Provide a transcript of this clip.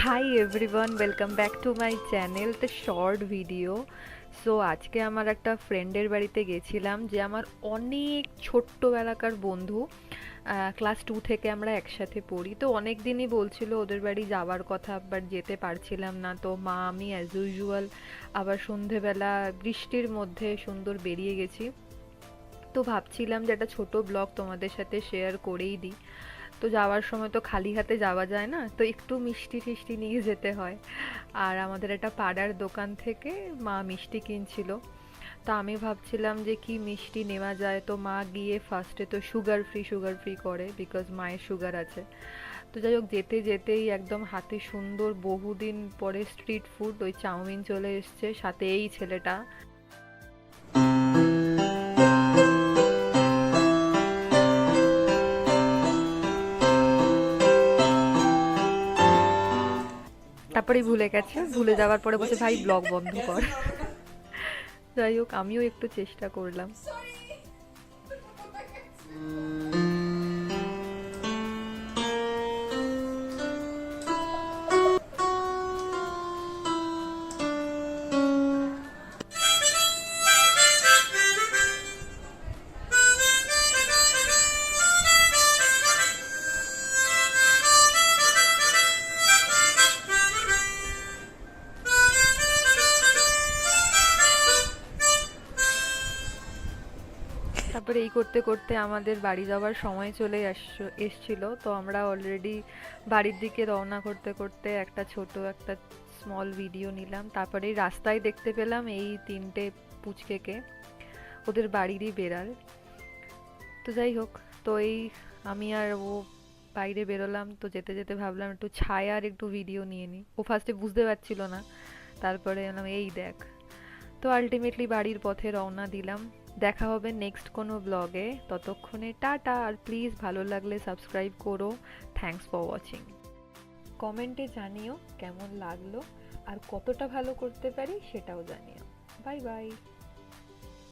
Hi everyone, welcome back to my channel the short video. So আজকে আমার একটা ফ্রেন্ডের বাড়িতে গেছিলাম, যে আমার অনেক ছোট্টবেলাকার বন্ধু। ক্লাস 2 থেকে আমরা একসাথে পড়ি। তো অনেক দিনই বলছিল ওদের বাড়ি যাওয়ার কথা, বাট যেতে পারছিলাম না। তো মা আমি অ্যাজ ইউজুয়াল আবার সন্ধেবেলা বৃষ্টির মধ্যে সুন্দর বেরিয়ে গেছি। তো ভাবছিলাম যে একটা ছোট ব্লগ তোমাদের সাথে শেয়ার করেই দিই। তো যাওয়ার সময় তো খালি হাতে যাওয়া যায় না, তো একটু মিষ্টি টিষ্টি নিয়ে যেতে হয়। আর আমাদের একটা পাড়ার দোকান থেকে মা মিষ্টি কিনছিল। তো আমি ভাবছিলাম যে কি মিষ্টি নেওয়া যায়। তো মা গিয়ে ফার্স্টে তো সুগার ফ্রি করে, বিকজ মায়ের সুগার আছে। তো যাই হোক, যেতে যেতেই একদম হাতে সুন্দর বহুদিন পরে স্ট্রিট ফুড ওই চাউমিন চলে এসছে, সাথে এই ছেলেটা। তারপরেই ভুলে গেছে, ভুলে যাওয়ার পরে বলছে ভাই ব্লগ বন্ধ কর। যাই হোক, আমিও একটু চেষ্টা করলাম। তারপরে এই করতে করতে আমাদের বাড়ি যাওয়ার সময় চলে এসছিল। তো আমরা অলরেডি বাড়ির দিকে রওনা করতে করতে একটা স্মল ভিডিও নিলাম। তারপরে এই রাস্তায় দেখতে পেলাম এই তিনটে পুচকেকে, ওদের বাড়িরই বেড়াল। তো যাই হোক, তো এই আমি আর ও বাইরে বেরোলাম। তো যেতে যেতে ভাবলাম একটু ছায়ার একটু ভিডিও নিয়ে নিই। ও ফার্স্টে বুঝতে পারছিল না, তারপরে বললাম এই দেখ। তো আলটিমেটলি বাড়ির পথে রওনা দিলাম। দেখা হবে নেক্সট কোনো ব্লগে। ততক্ষণে টাটা। আর প্লিজ ভালো লাগলে সাবস্ক্রাইব করো। Thanks for watching. কমেন্টে জানিও কেমন লাগলো, আর কতটা ভালো করতে পারি সেটাও জানিও। Bye bye.